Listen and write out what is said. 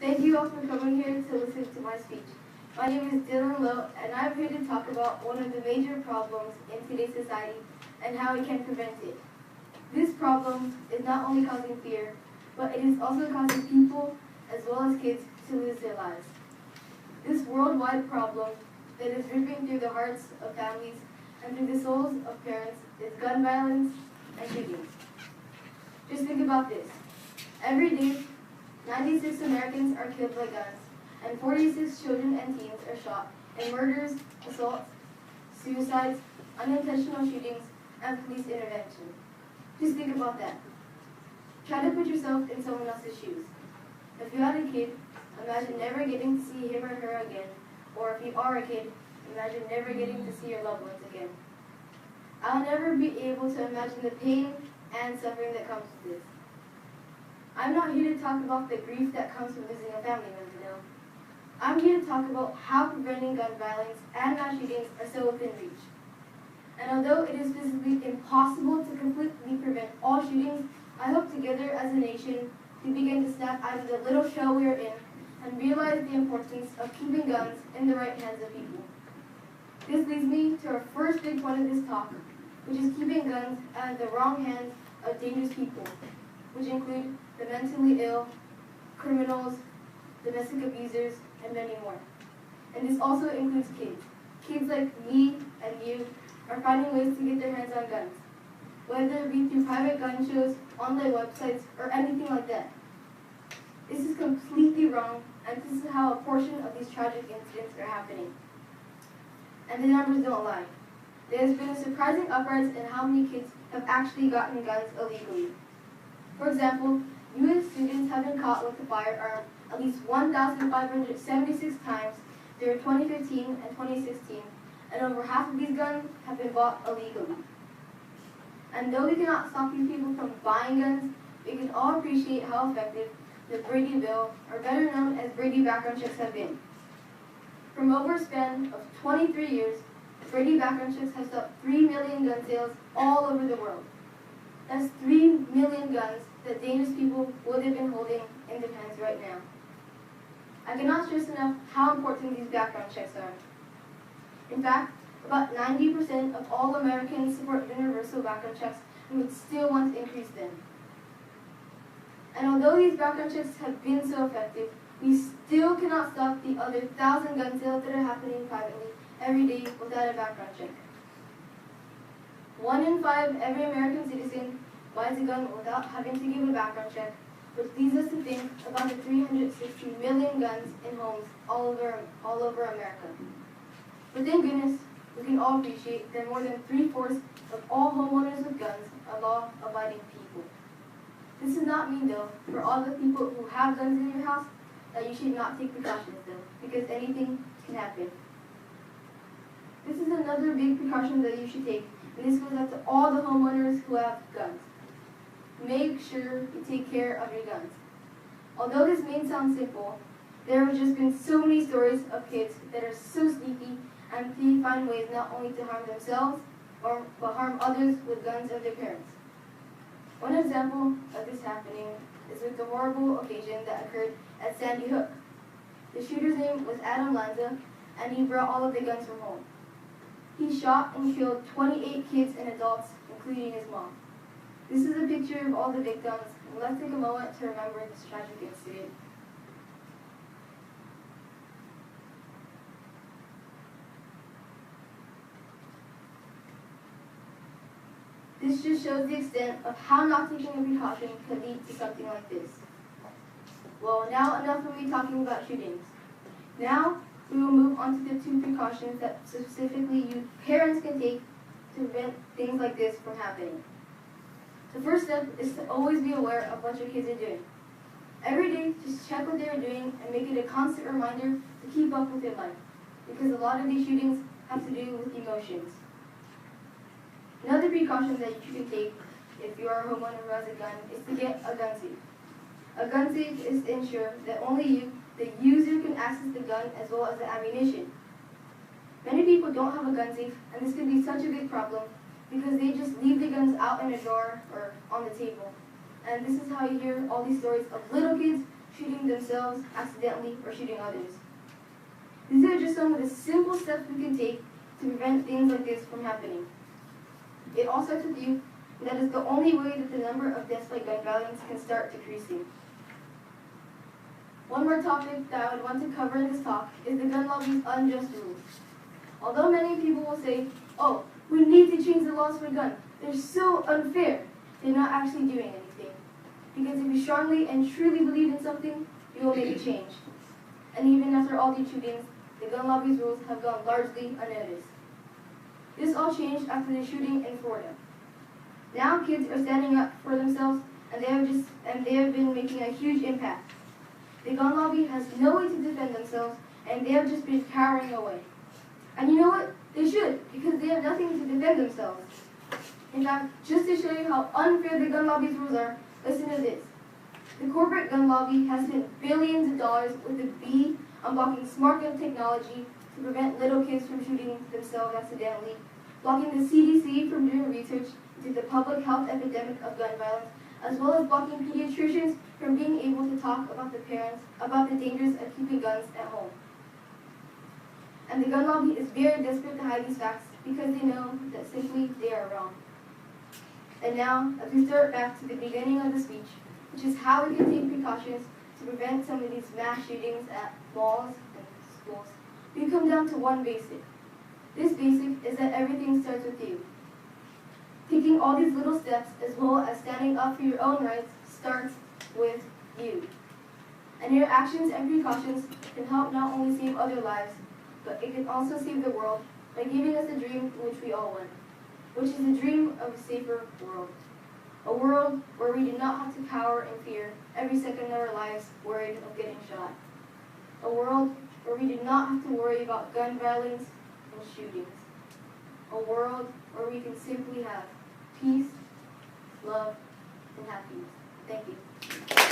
Thank you all for coming here to listen to my speech. My name is Dylan Loh, and I'm here to talk about one of the major problems in today's society and how we can prevent it. This problem is not only causing fear, but it is also causing people, as well as kids, to lose their lives. This worldwide problem that is ripping through the hearts of families and through the souls of parents is gun violence and shootings. Just think about this. Every day, 96 Americans are killed by guns, and 46 children and teens are shot in murders, assaults, suicides, unintentional shootings, and police intervention. Just think about that. Try to put yourself in someone else's shoes. If you had a kid, imagine never getting to see him or her again. Or if you are a kid, imagine never getting to see your loved ones again. I'll never be able to imagine the pain and suffering that comes with this. I'm not here to talk about the grief that comes from losing a family member, no. I'm here to talk about how preventing gun violence and mass shootings are so within reach. And although it is physically impossible to completely prevent all shootings, I hope together as a nation we begin to snap out of the little shell we are in and realize the importance of keeping guns in the right hands of people. This leads me to our first big point of this talk, which is keeping guns out of the wrong hands of dangerous people, which include the mentally ill, criminals, domestic abusers, and many more. And this also includes kids. Kids like me and you are finding ways to get their hands on guns, whether it be through private gun shows, online websites, or anything like that. This is completely wrong, and this is how a portion of these tragic incidents are happening. And the numbers don't lie. There has been a surprising uprise in how many kids have actually gotten guns illegally. For example, U.S. students have been caught with a firearm at least 1,576 times during 2015 and 2016, and over half of these guns have been bought illegally. And though we cannot stop these people from buying guns, we can all appreciate how effective the Brady Bill, or better known as Brady background checks, have been. From over a span of 23 years, Brady background checks have stopped 3 million gun sales all over the world. That's 3 million guns that dangerous people would have been holding in their hands right now. I cannot stress enough how important these background checks are. In fact, about 90% of all Americans support universal background checks and would still want to increase them. And although these background checks have been so effective, we still cannot stop the other 1,000 gun sales that are happening privately every day without a background check. 1 in 5 every American citizen buys a gun without having to give a background check, which leads us to think about the 360 million guns in homes all over America. But thank goodness, we can all appreciate that more than 3/4 of all homeowners with guns are law-abiding people. This does not mean, though, for all the people who have guns in your house, that you should not take precautions, though, because anything can happen. This is another big precaution that you should take, and this goes out to all the homeowners who have guns. Make sure you take care of your guns. Although this may sound simple, there have just been so many stories of kids that are so sneaky and they find ways not only to harm themselves, but harm others with guns of their parents. One example of this happening is with the horrible occasion that occurred at Sandy Hook. The shooter's name was Adam Lanza, and he brought all of the guns from home. He shot and killed 28 kids and adults, including his mom. This is a picture of all the victims, and let's take a moment to remember this tragic incident. This just shows the extent of how not taking a precaution could lead to something like this. Well, now enough of me talking about shootings. Now, we will move on to the 2 precautions that specifically you parents can take to prevent things like this from happening. The first step is to always be aware of what your kids are doing. Every day, just check what they are doing and make it a constant reminder to keep up with their life, because a lot of these shootings have to do with emotions. Another precaution that you can take if you are a homeowner who has a gun is to get a gun safe. A gun safe is to ensure that only you, the user, can access the gun as well as the ammunition. Many people don't have a gun safe, and this can be such a big problem because they just leave the guns out in a drawer or on the table. And this is how you hear all these stories of little kids shooting themselves accidentally, or shooting others. These are just some of the simple steps we can take to prevent things like this from happening. It all starts with you, and that is the only way that the number of deaths by gun violence can start decreasing. One more topic that I would want to cover in this talk is the gun lobby's unjust rules. Although many people will say, oh, we need to change the laws for guns, they're so unfair, they're not actually doing anything. Because if you strongly and truly believe in something, you will make a change. And even after all these shootings, the gun lobby's rules have gone largely unnoticed. This all changed after the shooting in Florida. Now kids are standing up for themselves, and they have been making a huge impact. The gun lobby has no way to defend themselves, and they have just been cowering away. And you know what? They should, because they have nothing to defend themselves. In fact, just to show you how unfair the gun lobby's rules are, listen to this. The corporate gun lobby has spent billions of dollars with a B on blocking smart gun technology to prevent little kids from shooting themselves accidentally, blocking the CDC from doing research into the public health epidemic of gun violence, as well as blocking pediatricians from being able to talk about the dangers of keeping guns at home. And the gun lobby is very desperate to hide these facts because they know that simply they are wrong. And now, as we start back to the beginning of the speech, which is how we can take precautions to prevent some of these mass shootings at malls and schools, we come down to one basic. This basic is that everything starts with you. Taking all these little steps, as well as standing up for your own rights, starts with you. And your actions and precautions can help not only save other lives, but it can also save the world by giving us a dream which we all want, which is the dream of a safer world. A world where we do not have to cower in fear every second of our lives worried of getting shot. A world where we do not have to worry about gun violence and shootings. A world where we can simply have peace, love, and happiness. Thank you.